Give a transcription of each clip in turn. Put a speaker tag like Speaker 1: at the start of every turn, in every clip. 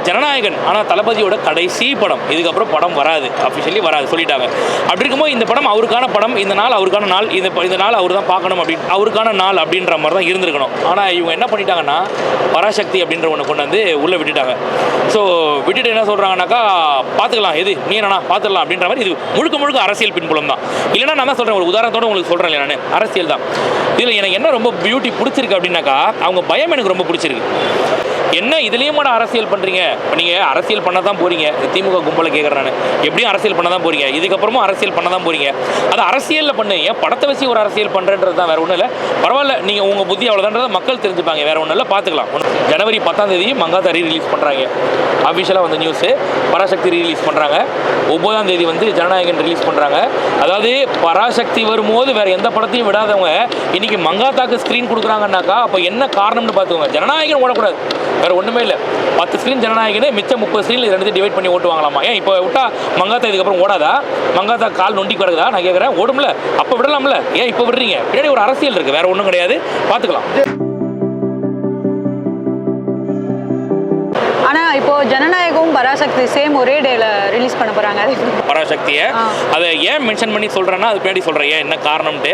Speaker 1: ஜனநாயகன் ஆனால் தளபதியோட கடைசி படம், இதுக்கப்புறம் படம் வராது, அஃபிஷியலி வராது சொல்லிட்டாங்க. அப்படி இருக்கும்போது இந்த படம் அவருக்கான படம், இந்த நாள் அவருக்கான நாள், இந்த நாள் அவர் தான் பார்க்கணும் அப்படின்னு அவருக்கான நாள் அப்படின்ற மாதிரி தான் இருந்திருக்கணும். ஆனால் இவங்க என்ன பண்ணிட்டாங்கன்னா பராசக்தி அப்படின்ற ஒன்று கொண்டு வந்து உள்ளே விட்டுட்டாங்க. ஸோ விட்டுட்டு என்ன சொல்கிறாங்கன்னாக்கா பார்த்துக்கலாம், எது நீ என்னன்னா பார்த்துக்கலாம் அப்படின்ற மாதிரி. இது முழுக்க முழுக்க அரசியல் பின்புலம் தான். இல்லைனா நான் தான் சொல்கிறேன், ஒரு உதாரணத்தோடு உங்களுக்கு சொல்கிறேன் இல்லை, நான் அரசியல் தான். இதில் எனக்கு என்ன ரொம்ப பியூட்டி பிடிச்சிருக்கு அப்படின்னாக்கா அவங்க பயம் எனக்கு ரொம்ப பிடிச்சிருக்கு. என்ன இதுலேயும் அரசியல் பண்ணுறீங்க, இப்போ நீங்கள் அரசியல் பண்ண தான் போகிறீங்க. திமுக கும்பலை கேட்குறேன் நான், எப்படியும் அரசியல் பண்ண தான் போகிறீங்க, இதுக்கப்புறமும் அரசியல் பண்ண தான் போகிறீங்க. அது அரசியலில் பண்ணு, ஏன் படத்தை வச்சு ஒரு அரசியல் பண்ணுறன்றது தான், வேறு ஒன்றும் இல்லை. பரவாயில்ல, நீங்கள் உங்கள் புத்தி அவ்வளோதான்றதை மக்கள் தெரிஞ்சுப்பாங்க, வேறு ஒன்றும் இல்லை, பார்த்துக்கலாம். ஜனவரி 10 மங்காத்தா ரீரிலீஸ் பண்ணுறாங்க, அஃபிஷியலாக வந்து நியூஸு. பராசக்தி ரீரிலீஸ் பண்ணுறாங்க. 9 வந்து ஜனநாயகன் ரிலீஸ் பண்ணுறாங்க. அதாவது பராசக்தி வரும்போது வேறு எந்த படத்தையும் விடாதவங்க இன்றைக்கி மங்காத்தாக்கு ஸ்க்ரீன் கொடுக்குறாங்கன்னாக்கா அப்போ என்ன காரணம்னு பார்த்துக்கோங்க. ஜனநாயகன் ஓடக்கூடாது, வேறு ஒன்றுமே இல்லை. 10 ஸ்க்ரீன் ஜனநாயகனே, மிச்சம் 30 ஸ்க்ரீனில் 2 டிவைட் பண்ணி ஓட்டுவாங்களாமா. ஏன் இப்போ விட்டா மங்காத்தா இதுக்கப்புறம் ஓடாதா? மங்காத்தா கால் நொண்டி கிடக்குதா? நான் கேட்குறேன், ஓடும்ல, அப்போ விடலாம்ல, ஏன் இப்போ விடுறீங்க? பின்னாடி ஒரு அரசியல் இருக்குது, வேறு ஒன்றும் கிடையாது, பார்த்துக்கலாம்.
Speaker 2: ஆனால் இப்போ ஜனநாயகம் பராசக்தி சேம் ஒரே டேல ரிலீஸ் பண்ண போகிறாங்க.
Speaker 1: பராசக்தியை அதை ஏன் மென்ஷன் பண்ணி சொல்கிறேன்னா அது பின்னாடி சொல்கிறேன் ஏன் என்ன காரணம்ட்டு.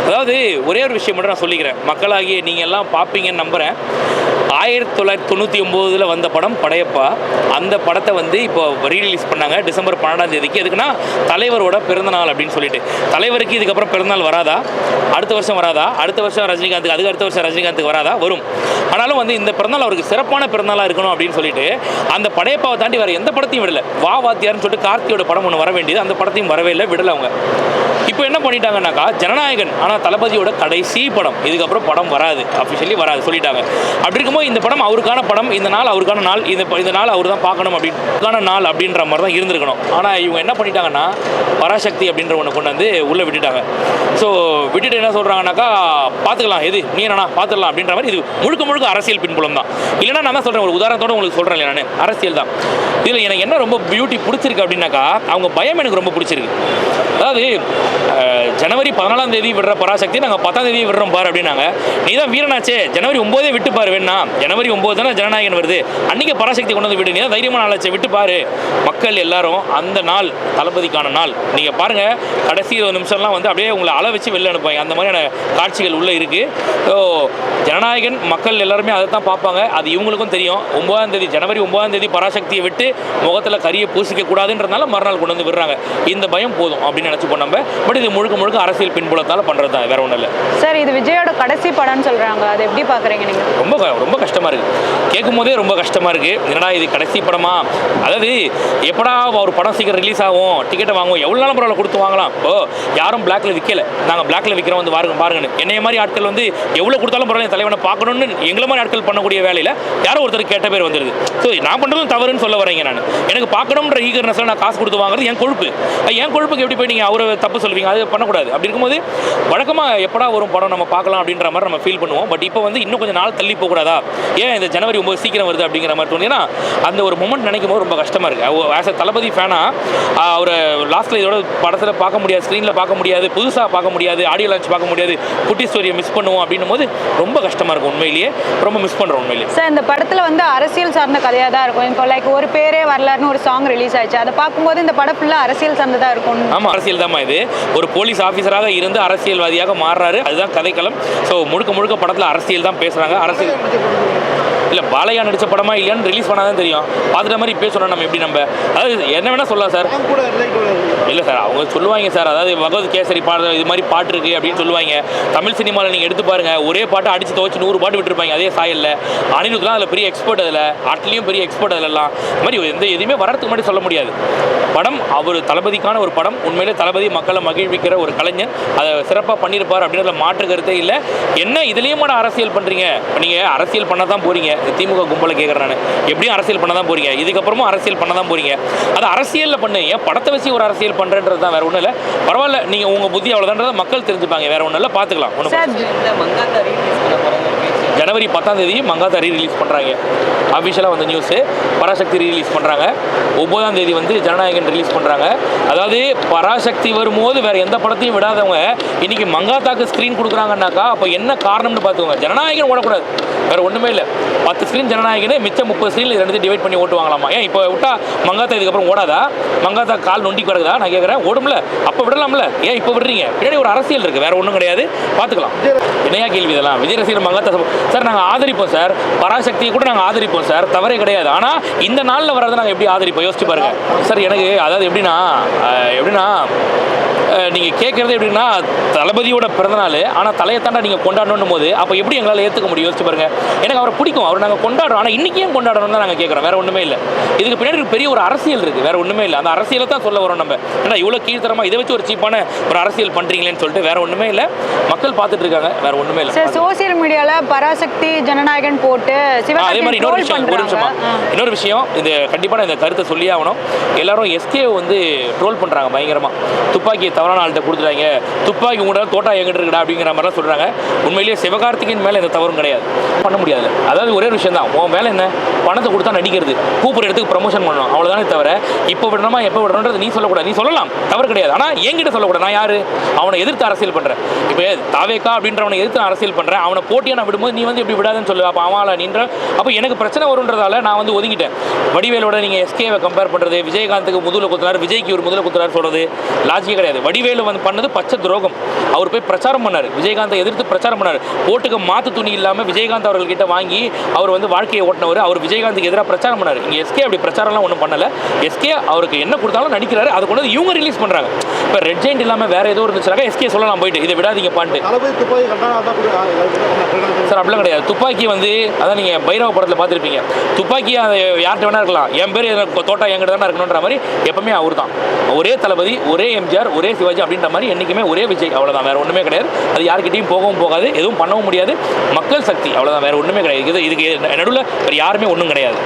Speaker 1: அதாவது ஒரே ஒரு விஷயம் மட்டும் நான் சொல்லிக்கிறேன், மக்களாகிய நீங்கள் எல்லாம் பார்ப்பீங்கன்னு நம்புகிறேன். 1999 வந்த படம் படையப்பா. அந்த படத்தை வந்து இப்போ ரீரிலீஸ் பண்ணாங்க டிசம்பர் 12 எதுக்குன்னா தலைவரோட பிறந்தநாள் அப்படின்னு சொல்லிட்டு. தலைவருக்கு இதுக்கப்புறம் பிறந்தநாள் வராதா? அடுத்த வருஷம் வராதா? அடுத்த வருஷம் ரஜினிகாந்துக்கு, அதுக்கு அடுத்த வருஷம் ரஜினிகாந்துக்கு வராதா? வரும். ஆனாலும் வந்து இந்த பிறந்தநாள் அவருக்கு சிறப்பான பிறந்தநாளாக இருக்கணும் அப்படின்னு சொல்லிட்டு அந்த படையப்பாவை தாண்டி வேறு எந்த படத்தையும் விடலை. வா வாத்தியார்னு சொல்லிட்டு கார்த்தியோட படம் ஒன்று வர வேண்டியது, அந்த படத்தையும் வரவே இல்லை, விடலை அவங்க. இப்போ என்ன பண்ணிட்டாங்கன்னாக்கா ஜனநாயகன் ஆனால் தளபதியோட கடைசி படம், இதுக்கப்புறம் படம் வராது, அஃபிஷியலி வராது சொல்லிட்டாங்க. அப்படி இருக்கும்போது இந்த படம் அவருக்கான படம், இந்த நாள் அவருக்கான நாள், இந்த நாள் அவர் தான் பார்க்கணும் அப்படின்ன நாள் அப்படின்ற மாதிரி தான் இருந்திருக்கணும். ஆனால் இவங்க என்ன பண்ணிட்டாங்கன்னா பராசக்தி அப்படின்ற ஒன்று கொண்டு வந்து உள்ளே விட்டுட்டாங்க. ஸோ விட்டுட்டு என்ன சொல்கிறாங்கன்னாக்கா பார்த்துக்கலாம், எது நீ என்னன்னா பார்த்துக்கலாம் அப்படின்ற மாதிரி. இது முழுக்க முழுக்க அரசியல் பின்புலம் தான். இல்லைனா நான் தான் சொல்கிறேன், ஒரு உதாரணத்தோடு உங்களுக்கு சொல்கிறேன் இல்லை, நான் அரசியல் தான். இதில் எனக்கு என்ன ரொம்ப பியூட்டி பிடிச்சிருக்கு அப்படின்னாக்கா அவங்க பயம் எனக்கு ரொம்ப பிடிச்சிருக்கு. அதாவது ஜனவரி 14 விடுற பராசக்தி நாங்கள் 10 விடுறோம் பாரு அப்படின்னாங்க. நீ தான் வீரனாச்சே, ஜனவரி 9 விட்டு பாரு வேணா, ஜனவரி 9 தானே ஜனநாயகன் வருது, அன்றைக்கி பராசக்தி கொண்டு வந்து விடு, நீ தான் தைரியமான நாளாச்சே, விட்டு பாரு. மக்கள் எல்லாரும் அந்த நாள் தளபதிக்கான நாள். நீங்கள் பாருங்கள், கடைசி நிமிஷம்லாம் வந்து அப்படியே உங்களை அள வச்சு வெளில அனுப்புவாங்க, அந்த மாதிரியான காட்சிகள் உள்ளே இருக்குது. ஸோ ஜனநாயகன் மக்கள் எல்லாருமே அதை தான் பார்ப்பாங்க, அது இவங்களுக்கும் தெரியும். 9 ஜனவரி 9 பராசக்தியை விட்டு முகத்தில் கரியை பூசிக்க கூடாதுன்றதுனால மறுநாள் கொண்டு வந்து விடுறாங்க. இந்த பயம் போதும் அப்படின்னு நினச்சிப்போம் நம்ம. பட் இது முழுக்க முழுக்க அரசியல் பின்புலத்தால் பண்ணுறது தான், வேற ஒன்றும் இல்லை.
Speaker 2: சார், இது விஜயோட கடைசி படம்னு சொல்கிறாங்க, அதை எப்படி பார்க்குறீங்க நீங்கள்?
Speaker 1: ரொம்ப கஷ்டமாக இருக்குது, கேட்கும் போதே ரொம்ப கஷ்டமாக இருக்குது. என்னடா இது கடைசி படமா? அதாவது எப்படா ஒரு படம் சீக்கிரம் ரிலீஸ் ஆகும், டிக்கெட்டை வாங்குவோம், எவ்வளோ நாளும் பரவாயில்ல கொடுத்து வாங்கலாம். இப்போ யாரும் பிளாக்ல விற்கலை, நாங்கள் பிளாக்ல விற்கிறோம், வந்து பாருங்கன்னு. என்னைய மாதிரி ஆட்கள் வந்து எவ்வளோ கொடுத்தாலும் பரவாயில்ல தலைவனை பார்க்கணும்னு எங்களை மாதிரி ஆட்கள் பண்ணக்கூடிய வேலையில் யாரோ ஒருத்தர் கேட்ட பேர் வந்துடுது. ஸோ நான் பண்ணுறதும் தவறுன்னு சொல்ல வரீங்க. நான் எனக்கு பார்க்கணுன்ற ஈகர்னஸில் நான் காசு கொடுத்து வாங்குறது என் கொழுப்பு. என் கொழுப்புக்கு எப்படி போய் நீங்கள் அவரை தப்பு சொல்லுவீங்க? அது பண்ணக்கூடாது. அப்படி இருக்கும்போது வழக்கமாக எப்படா வரும் படம் நம்ம பார்க்கலாம் அப்படின்ற மாதிரி நம்ம ஃபீல் பண்ணுவோம். பட் இப்போ வந்து இன்னும் கொஞ்சம் நாள் தள்ளி போகக்கூடாதா, ஏன் இந்த ஜனவரி 9 சீக்கிரம் வருது அப்படிங்கிற மாதிரி தோணுதுன்னா அந்த ஒரு மொமெண்ட் நினைக்கும் போது ரொம்ப கஷ்டமாக இருக்குது. ஆஸ் அ தளபதி ஃபேனாக அவரை லாஸ்ட்டில் இதோட படத்தில் பார்க்க முடியாது, ஸ்க்ரீனில் பார்க்க முடியாது, புதுசாக பார்க்க முடியாது, ஆடியோ லான்ச் பார்க்க முடியாது, குட்டி ஸ்டோரியை மிஸ் பண்ணுவோம் அப்படின்னும் போது ரொம்ப கஷ்டமாக இருக்கும். உண்மையிலேயே ரொம்ப மிஸ் பண்ணுறோம் உண்மையிலேயே.
Speaker 2: சார், இந்த படத்தில் வந்து அரசியல் சார்ந்த கதையாக தான் இருக்கும். இப்போ லைக் ஒரு பேரே வரலாறுன்னு ஒரு சாங் ரிலீஸ் ஆயிடுச்சு, அதை பார்க்கும்போது இந்த படம் ஃபுல்லாக அரசியல் சார்ந்ததாக இருக்கும்.
Speaker 1: ஆமாம், அரசியல் தான். இது ஒரு போலீஸ் ஆஃபீஸராக இருந்து அரசியல்வாதியாக மாறுறாரு, அதுதான் கதைக்களம். ஸோ முழுக்க படத்தில் அரசியல் தான் பேசுகிறாங்க. அரசியல் இல்லை, பாலையா நடித்த படமா இல்லையான்னு ரிலீஸ் பண்ணாதான் தெரியும். பார்த்துட்ட மாதிரி பேசணும் நம்ம எப்படி நம்ம, அதாவது என்ன வேணால் சொல்லலாம் சார். இல்லை சார், அவங்க சொல்லுவாங்க சார், அதாவது பகவத் கேசரி பாடு இது மாதிரி பாட்டு இருக்குது அப்படின்னு சொல்லுவாங்க. தமிழ் சினிமாவில் நீங்கள் எடுத்து பாருங்கள், ஒரே பாட்டு அடித்து துவச்சி 100 பாட்டு விட்டுருப்பாங்க அதே சாயலில். அனிருத்லாம் அதில் பெரிய எக்ஸ்பர்ட், அதில் ஆட்லேயும் பெரிய எக்ஸ்பர்ட், அதிலெல்லாம் இது மாதிரி எதுவுமே வரதுக்கு முன்னாடி சொல்ல முடியாது. படம் அவர் தளபதிக்கான ஒரு படம், உண்மையிலே தளபதி மக்களை மகிழ்விக்கிற ஒரு கலைஞர், அதை சிறப்பாக பண்ணியிருப்பார் அப்படின்றத மாற்று கருத்தே இல்லை. என்ன இதுலேயும் அரசியல் பண்ணுறீங்க, நீங்கள் அரசியல் பண்ண தான் போகிறீங்க. திமுக கும்பலை கேட்குறேன் நான், எப்படியும் அரசியல் பண்ண தான் போகிறீங்க, இதுக்கப்புறமும் அரசியல் பண்ண தான் போகிறீங்க. அது அரசியலில் பண்ணு, ஏன் படத்தை வச்சு ஒரு அரசியல் பண்ணுறன்றது தான், வேறு ஒன்றும் இல்லை. பரவாயில்ல, நீங்கள் உங்கள் புத்தி அவ்வளோதான்றதை மக்கள் தெரிஞ்சுப்பாங்க, வேறு ஒன்றும் இல்லை, பார்த்துக்கலாம். ஜனவரி 10 மங்காத்தா ரீரிலீஸ் பண்ணுறாங்க, அஃபிஷியலாக வந்து நியூஸு. பராசக்தி ரீரிலீஸ் பண்ணுறாங்க. 9 வந்து ஜனநாயகன் ரிலீஸ் பண்ணுறாங்க. அதாவது பராசக்தி வரும்போது வேறு எந்த படத்தையும் விடாதவங்க இன்றைக்கி மங்காத்தாக்கு ஸ்க்ரீன் கொடுக்குறாங்கன்னாக்கா அப்போ என்ன காரணம்னு பார்த்துக்கோங்க. ஜனநாயகன் ஓடக்கூடாது, வேறு ஒன்றுமே இல்லை. 10 ஸ்க்ரீன் ஜனநாயகனே மிச்சம் 30 ஸ்க்ரீனில் ரெண்டு டிவைட் பண்ணி ஓட்டுவாங்களாமா. ஏன் இப்போ விட்டா மங்காத்தா இதுக்கப்புறம் ஓடாதா? மங்காத்தா கால் நொண்டி வருதா? நான் கேட்குறேன். ஓடும்ல, அப்போ விடலாம்ல, ஏன் இப்போ விடுறீங்க? பின்னாடி ஒரு அரசியல் இருக்குது, வேற ஒன்றும் கிடையாது, பார்த்துக்கலாம். என்னையா கேள்வி இதெல்லாம்? விஜய் ரசிகர் மங்காத்தா சார் நாங்கள் ஆதரிப்போம் சார், பராசக்தியை கூட நாங்கள் ஆதரிப்போம் சார், தவறே கிடையாது. ஆனால் இந்த நாளில் வர்றதை நாங்கள் எப்படி ஆதரிப்போம் யோசிச்சு பாருங்க சார். எனக்கு அதாவது எப்படின்னா நீங்கள் கேட்குறது எப்படின்னா தளபதியோட பிறந்தநாள், ஆனால் தலையை தாண்டா நீங்கள் கொண்டாடணும் போது அப்போ எப்படி எங்களால் ஏற்றுக்க முடியும்? யோசிச்சு பாருங்க. எனக்கு அவரை பிடிக்கும், அவர் நாங்கள் கொண்டாடுறோம், ஆனால் இன்றைக்கி ஏன் கொண்டாடணும் தான் நாங்கள் கேட்குறோம், வேறு ஒன்றுமே இல்லை. இதுக்கு பின்னாடி பெரிய ஒரு அரசியல் இருக்குது, வேறு ஒன்றுமே இல்லை. அந்த அரசியலை தான் சொல்ல வரோம் நம்ம. ஏன்னா இவ்வளோ கீழ்த்தரமாக இதை வச்சு ஒரு சீப்பான ஒரு அரசியல் பண்ணுறீங்களேன்னு சொல்லிட்டு வேறு ஒன்றுமே இல்லை. மக்கள் பார்த்துட்டு இருக்காங்க, வேறு ஒன்றுமே இல்லை.
Speaker 2: சார் சோசியல் மீடியாவில் பராசக்தி ஜனநாயகன் போட்டு
Speaker 1: அதே மாதிரி இன்னொரு விஷயம் இது கண்டிப்பாக இந்த கருத்தை சொல்லி ஆகணும். எல்லாரும் எஸ்கே வந்து ட்ரோல் பண்ணுறாங்க பயங்கரமாக. துப்பாக்கியை தவறான ஆள்கிட்ட கொடுத்துட்டாங்க, துப்பாக்கி உங்கள்கிட்ட தோட்டா எங்கிட்டு இருக்குடா அப்படிங்கிற மாதிரிலாம் சொல்கிறாங்க. உண்மையிலேயே சிவகார்த்திகேயன் மேலே எந்த தவறும் கிடையாது, பண்ண முடியாது. அதாவது ஒரே விஷயம் தான், உன் வேலை என்ன? பணத்தை கொடுத்தா நடிக்கிறது, கூப்பிட்ற இடத்துக்கு ப்ரமோஷன் பண்ணணும், அவ்வளோதானே தவிர இப்போ விடணுமா எப்போ விடணுன்றது நீ சொல்லக்கூடாது. நீ சொல்லலாம், தவறு கிடையாது, ஆனால் என்கிட்ட சொல்லக்கூடாது. நான் யார்? அவனை எதிர்த்து அரசியல் பண்ணுறேன். இப்போ தாவேக்கா அப்படின்றவனை எதிர்த்து அரசியல் பண்ணுறேன், அவனை போட்டியாக நான் விடும்போது நீ வந்து எப்படி விடாதுன்னு சொல்லு. அப்போ அவளை நின்ற அப்போ எனக்கு பிரச்சனை வருன்றதால நான் வந்து ஒதுங்கிட்டேன். வடிவேலோட நீங்கள் எஸ்கேவை கம்பேர் பண்ணுறது, விஜயகாந்துக்கு முதுகில் குத்துறாரு, விஜய்க்கு ஒரு முதுகில் குத்துறாரு சொல்கிறது லாஜிக்கே கிடையாது. வடிவேலு வந்து பண்ணது பச்சை துரோகம். அவர் போய் பிரச்சாரம் பண்ணார், விஜயகாந்தை எதிர்த்து பிரச்சாரம் பண்ணார். போட்டுக்கு மாற்று துணி இல்லாமல் விஜயகாந்த் அவர்கள்கிட்ட வாங்கி அவர் வந்து வாழ்க்கையை ஓட்டினவர். அவர் விஜயகாந்துக்கு எதிராக பிரச்சாரம் பண்ணார். இங்கே எஸ்கே அப்படி பிரச்சாரம்லாம் ஒன்றும் பண்ணலை. எஸ்கே அவருக்கு என்ன கொடுத்தாலும் நடிக்கிறாரு, அதை கொண்டு வந்து இவங்க ரிலீஸ் பண்ணுறாங்க. இப்போ ரெட் ஜெயிண்ட் இல்லாமல் வேறு ஏதோ இருந்துச்சுனாக்கா எஸ்கே சொல்லலாம் போயிட்டு இதை விடாதீங்க பாட்டு சார். அப்படிலாம் கிடையாது. துப்பாக்கி வந்து அதான் நீங்கள் பைரவ படத்தில் பார்த்துருப்பீங்க. துப்பாக்கி அதை யார்கிட்ட வேணா இருக்கலாம், என் பேர் தோட்டா என்கிட்ட தானே இருக்கணுன்ற மாதிரி எப்பவுமே அவர் தான். ஒரே தளபதி, ஒரே எம்ஜிஆர், ஒரே சிவாஜி அப்படின்ற மாதிரி என்றைக்குமே ஒரே விஜய், அவ்வளோதான், வேறு ஒன்றுமே கிடையாது. அது யார்கிட்டையும் போகவும் போகாது, எதுவும் பண்ணவும் முடியாது. மக்கள் சக்தி, அவ்வளோதான், வேறு ஒன்றுமே கிடையாது. இதுக்கு நடுவில் வேறு யாருமே ஒன்றும் கிடையாது.